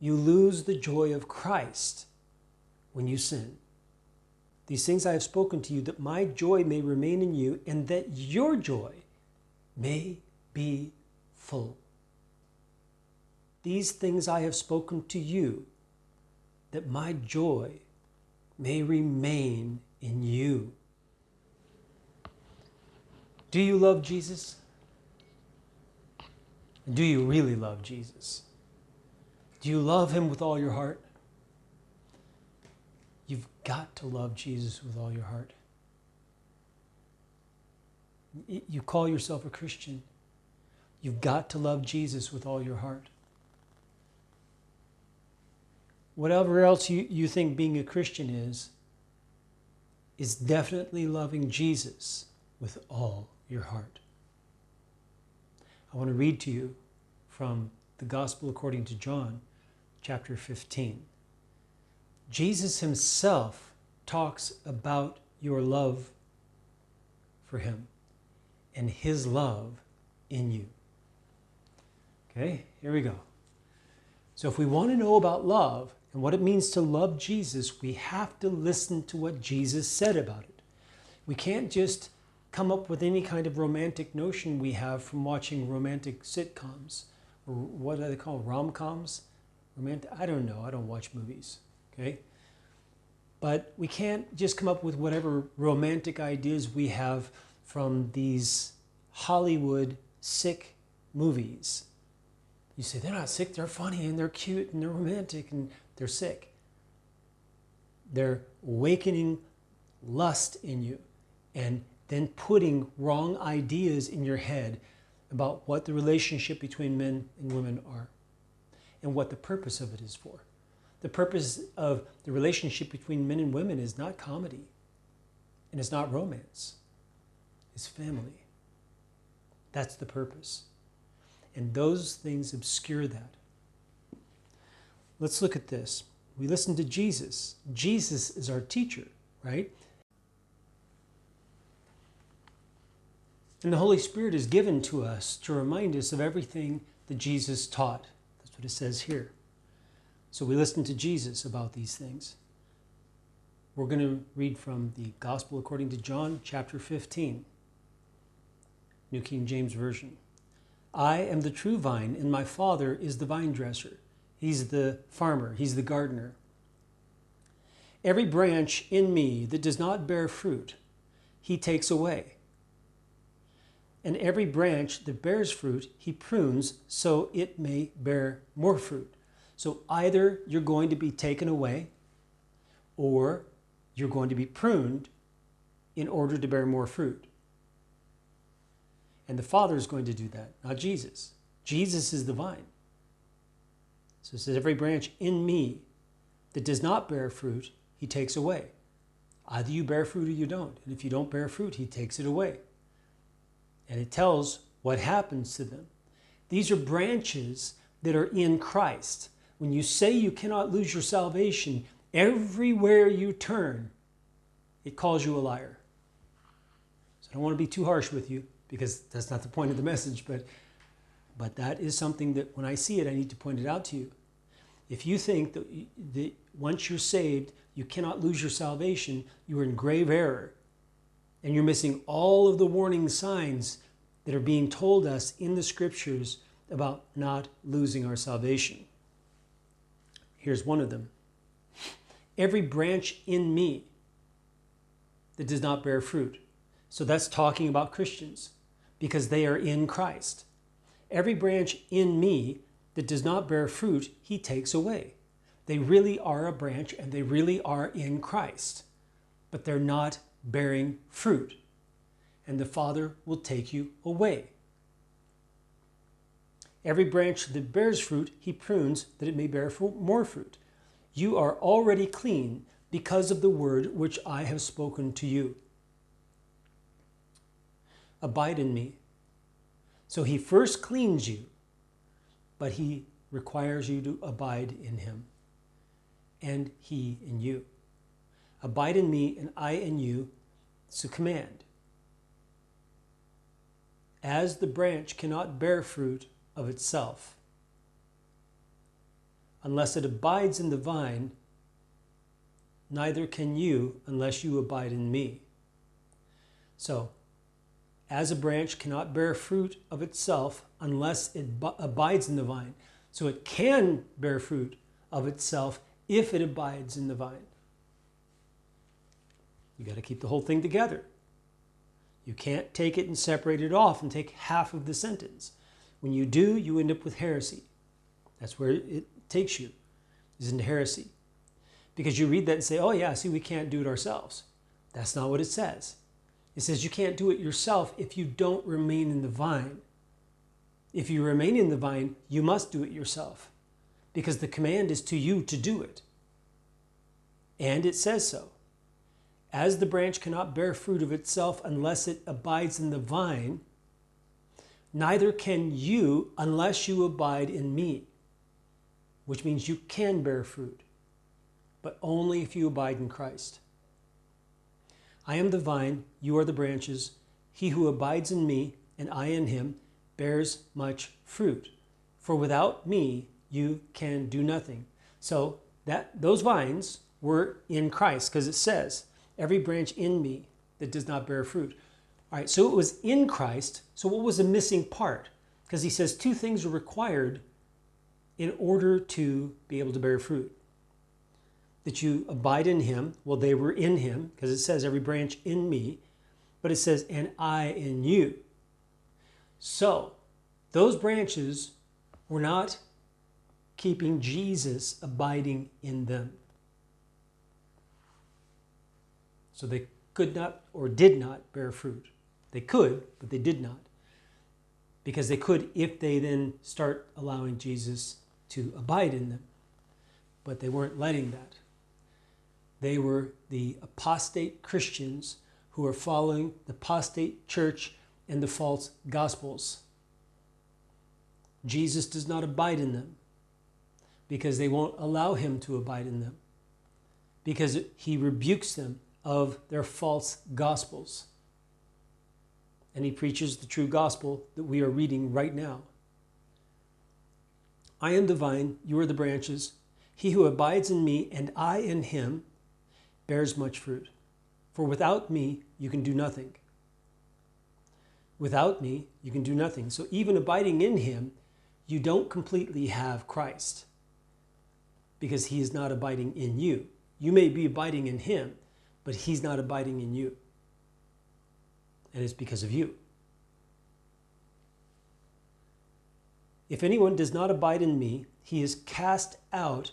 you lose the joy of Christ when you sin. These things I have spoken to you, that my joy may remain in you, and that your joy may be full. These things I have spoken to you, that my joy may remain in you. Do you love Jesus? Do you really love Jesus? Do you love him with all your heart? You've got to love Jesus with all your heart. You call yourself a Christian. You've got to love Jesus with all your heart. Whatever else you think being a Christian is definitely loving Jesus with all your heart. I want to read to you from the Gospel according to John, chapter 15. Jesus himself talks about your love for him and his love in you. Okay, here we go. So if we want to know about love and what it means to love Jesus, we have to listen to what Jesus said about it. We can't just come up with any kind of romantic notion we have from watching romantic sitcoms, or what do they call rom-coms? I don't know. I don't watch movies. Okay? But we can't just come up with whatever romantic ideas we have from these Hollywood sick movies. You say, they're not sick, they're funny, and they're cute, and they're romantic, and they're sick. They're awakening lust in you, and then putting wrong ideas in your head about what the relationship between men and women are, and what the purpose of it is for. The purpose of the relationship between men and women is not comedy, and it's not romance. It's family. That's the purpose. And those things obscure that. Let's look at this. We listen to Jesus. Jesus is our teacher, right? And the Holy Spirit is given to us to remind us of everything that Jesus taught. That's what it says here. So we listen to Jesus about these things. We're going to read from the Gospel according to John, chapter 15, New King James Version. I am the true vine, and my Father is the vine dresser. He's the farmer. He's the gardener. Every branch in me that does not bear fruit, he takes away. And every branch that bears fruit, he prunes so it may bear more fruit. So either you're going to be taken away or you're going to be pruned in order to bear more fruit. And the Father is going to do that, not Jesus. Jesus is the vine. So it says, every branch in me that does not bear fruit, he takes away. Either you bear fruit or you don't. And if you don't bear fruit, he takes it away. And it tells what happens to them. These are branches that are in Christ. When you say you cannot lose your salvation, everywhere you turn, it calls you a liar. So I don't want to be too harsh with you, because that's not the point of the message, but that is something that when I see it, I need to point it out to you. If you think that once you're saved, you cannot lose your salvation, you're in grave error. And you're missing all of the warning signs that are being told us in the scriptures about not losing our salvation. Here's one of them. Every branch in me that does not bear fruit. So that's talking about Christians, because they are in Christ. Every branch in me that does not bear fruit, he takes away. They really are a branch and they really are in Christ, but they're not bearing fruit. And the Father will take you away. Every branch that bears fruit, he prunes that it may bear more fruit. You are already clean because of the word which I have spoken to you. Abide in me. So he first cleans you, but he requires you to abide in him, and he in you. Abide in me, and I in you. It's a command. As the branch cannot bear fruit of itself unless it abides in the vine, neither can you unless you abide in me. So, as a branch cannot bear fruit of itself unless it abides in the vine. So it can bear fruit of itself if it abides in the vine. You got to keep the whole thing together. You can't take it and separate it off and take half of the sentence. When you do, you end up with heresy. That's where it takes you, is into heresy. Because you read that and say, oh yeah, see, we can't do it ourselves. That's not what it says. It says you can't do it yourself if you don't remain in the vine. If you remain in the vine, you must do it yourself, because the command is to you to do it. And it says so. As the branch cannot bear fruit of itself unless it abides in the vine, neither can you unless you abide in me, which means you can bear fruit, but only if you abide in Christ. I am the vine, you are the branches. He who abides in me and I in him bears much fruit. For without me, you can do nothing. So those vines were in Christ, because it says, every branch in me that does not bear fruit. All right, so it was in Christ. So what was the missing part? Because he says two things are required in order to be able to bear fruit. That you abide in him. Well, they were in him, because it says every branch in me. But it says, and I in you. So, those branches were not keeping Jesus abiding in them. So they could not or did not bear fruit. They could, but they did not. Because they could if they then start allowing Jesus to abide in them. But they weren't letting that. They were the apostate Christians who are following the apostate church and the false gospels. Jesus does not abide in them because they won't allow him to abide in them, because he rebukes them of their false gospels. And he preaches the true gospel that we are reading right now. I am the vine, you are the branches. He who abides in me and I in him bears much fruit. For without me, you can do nothing. Without me, you can do nothing. So even abiding in him, you don't completely have Christ, because he is not abiding in you. You may be abiding in him, but he's not abiding in you. And it's because of you. If anyone does not abide in me, he is cast out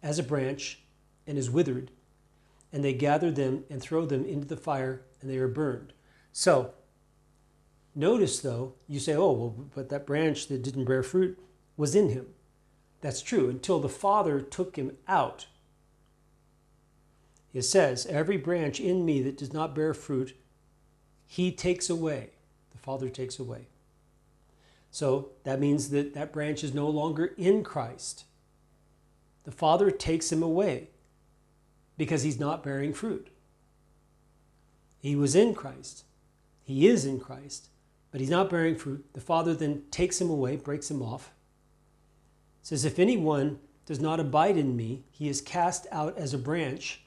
as a branch and is withered, and they gather them and throw them into the fire, and they are burned. So, notice though, you say, oh, well, but that branch that didn't bear fruit was in him. That's true, until the Father took him out. It says, every branch in me that does not bear fruit, he takes away. The Father takes away. So that means that that branch is no longer in Christ. The Father takes him away because he's not bearing fruit. He was in Christ. He is in Christ, but he's not bearing fruit. The Father then takes him away, breaks him off. It says, if anyone does not abide in me, he is cast out as a branch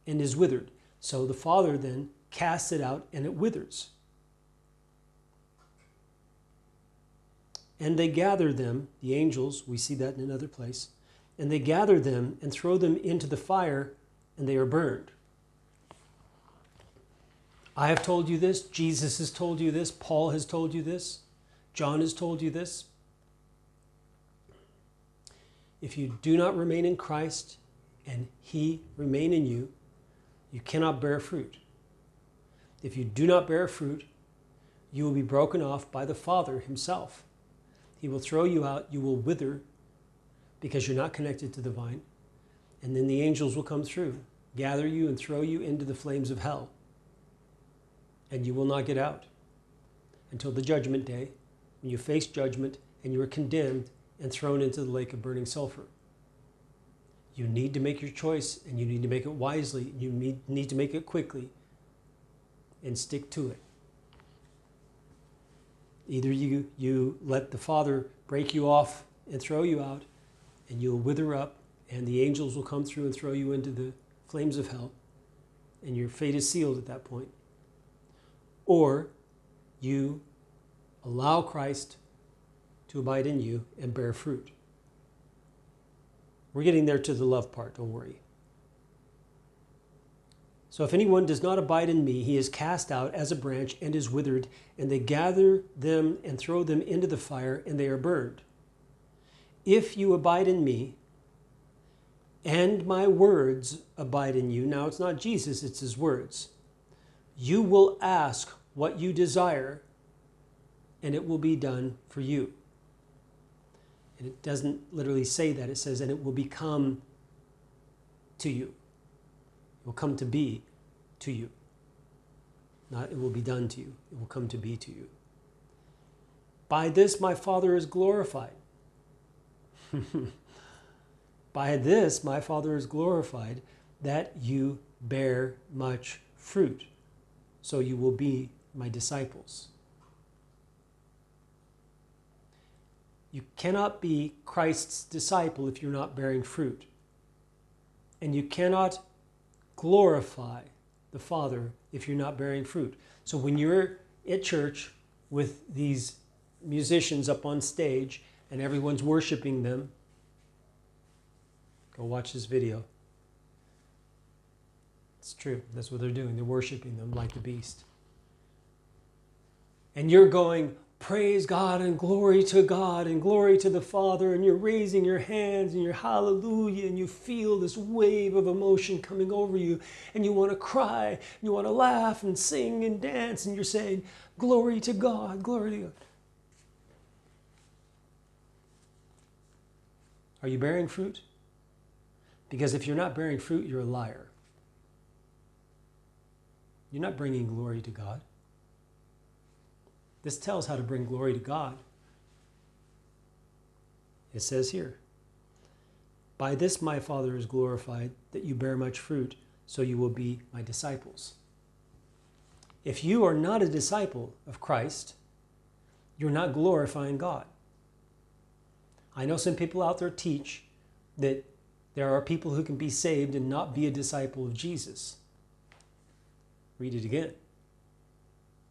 and is withered. So the Father then casts it out and it withers. And they gather them, the angels, we see that in another place, and they gather them and throw them into the fire, and they are burned. I have told you this, Jesus has told you this, Paul has told you this, John has told you this. If you do not remain in Christ and he remain in you, you cannot bear fruit. If you do not bear fruit, you will be broken off by the Father himself. He will throw you out, you will wither because you're not connected to the vine. And then the angels will come through, gather you and throw you into the flames of hell. And you will not get out until the judgment day, when you face judgment and you are condemned and thrown into the lake of burning sulfur. You need to make your choice, and you need to make it wisely. You need to make it quickly and stick to it. Either you let the Father break you off and throw you out, and you'll wither up, and the angels will come through and throw you into the flames of hell, and your fate is sealed at that point. Or you allow Christ to abide in you and bear fruit. We're getting there to the love part, don't worry. So if anyone does not abide in me, he is cast out as a branch and is withered, and they gather them and throw them into the fire, and they are burned. If you abide in me, and my words abide in you, now it's not Jesus, it's his words, you will ask what you desire, and it will be done for you. And it doesn't literally say that. It says, and it will become to you. It will come to be to you. Not it will be done to you. It will come to be to you. By this my Father is glorified. By this my Father is glorified, that you bear much fruit, so you will be my disciples. You cannot be Christ's disciple if you're not bearing fruit. And you cannot glorify the Father if you're not bearing fruit. So when you're at church with these musicians up on stage and everyone's worshiping them, go watch this video. It's true. That's what they're doing. They're worshiping them like the beast. And you're going, praise God and glory to the Father, and you're raising your hands and you're hallelujah, and you feel this wave of emotion coming over you, and you want to cry, and you want to laugh and sing and dance, and you're saying, glory to God, glory to God. Are you bearing fruit? Because if you're not bearing fruit, you're a liar. You're not bringing glory to God. This tells how to bring glory to God. It says here, by this my Father is glorified, that you bear much fruit, so you will be my disciples. If you are not a disciple of Christ, you're not glorifying God. I know some people out there teach that there are people who can be saved and not be a disciple of Jesus. Read it again.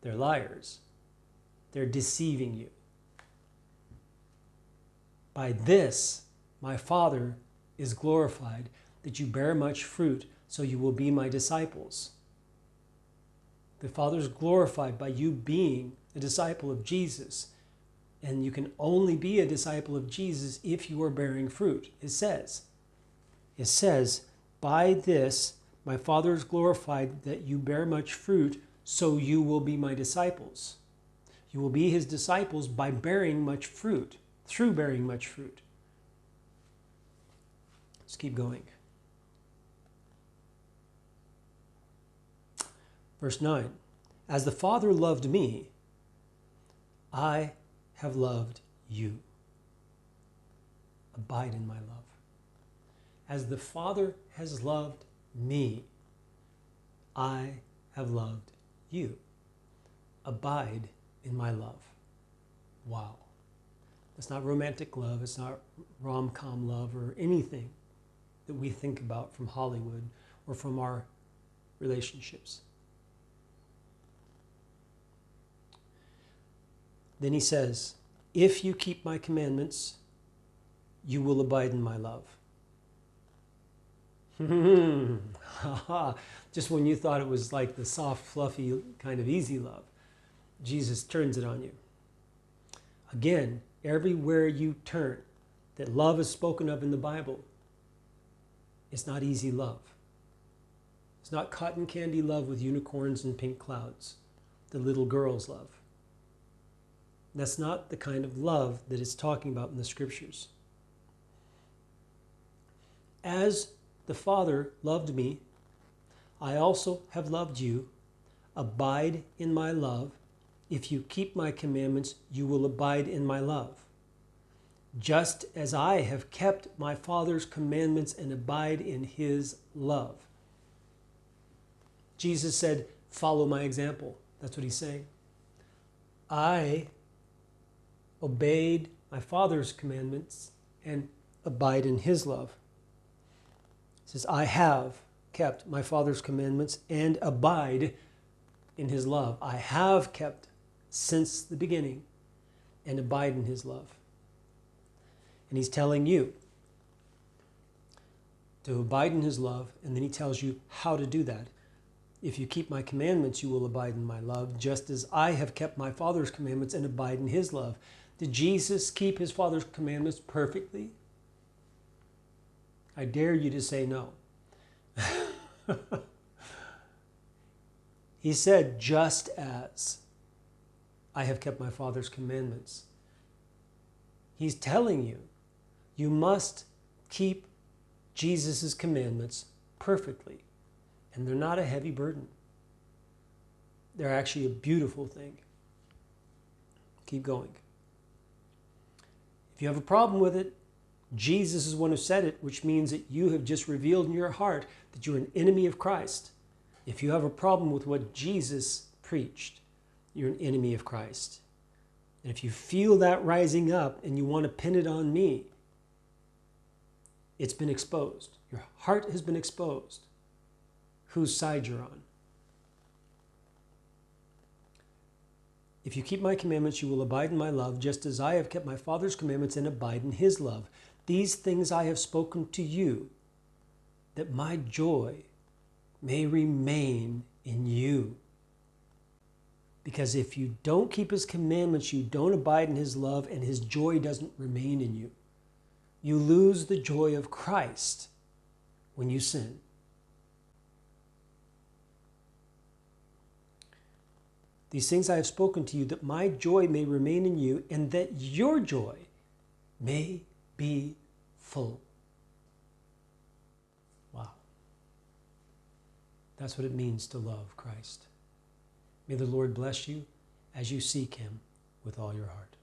They're liars. They're deceiving you. By this, my Father is glorified, that you bear much fruit, so you will be my disciples. The Father is glorified by you being a disciple of Jesus. And you can only be a disciple of Jesus if you are bearing fruit. It says, by this, my Father is glorified, that you bear much fruit, so you will be my disciples. You will be his disciples by bearing much fruit, through bearing much fruit. Let's keep going. Verse 9, as the Father loved me, I have loved you. Abide in my love. As the Father has loved me, I have loved you. Abide in my love. Wow. It's not romantic love. It's not rom-com love or anything that we think about from Hollywood or from our relationships. Then he says, if you keep my commandments, you will abide in my love. Just when you thought it was like the soft, fluffy, kind of easy love, Jesus turns it on you. Again, everywhere you turn that love is spoken of in the Bible, it's not easy love. It's not cotton candy love with unicorns and pink clouds, the little girl's love. That's not the kind of love that it's talking about in the scriptures. As the Father loved me, I also have loved you. Abide in my love. If you keep my commandments, you will abide in my love. Just as I have kept my Father's commandments and abide in his love. Jesus said, follow my example. That's what he's saying. I obeyed my Father's commandments, and abide in his love. It says, I have kept my Father's commandments and abide in his love. I have kept since the beginning and abide in his love. And he's telling you to abide in his love, and then he tells you how to do that. If you keep my commandments, you will abide in my love, just as I have kept my Father's commandments and abide in his love. Did Jesus keep his Father's commandments perfectly? I dare you to say no. He said, just as I have kept my Father's commandments. He's telling you, you must keep Jesus' commandments perfectly. And they're not a heavy burden. They're actually a beautiful thing. Keep going. If you have a problem with it, Jesus is the one who said it, which means that you have just revealed in your heart that you're an enemy of Christ. If you have a problem with what Jesus preached, you're an enemy of Christ. And if you feel that rising up and you want to pin it on me, it's been exposed. Your heart has been exposed. Whose side you're on. If you keep my commandments, you will abide in my love, just as I have kept my Father's commandments and abide in his love. These things I have spoken to you, that my joy may remain in you. Because if you don't keep his commandments, you don't abide in his love, and his joy doesn't remain in you. You lose the joy of Christ when you sin. These things I have spoken to you, that my joy may remain in you, and that your joy may be full. Wow. That's what it means to love Christ. May the Lord bless you as you seek him with all your heart.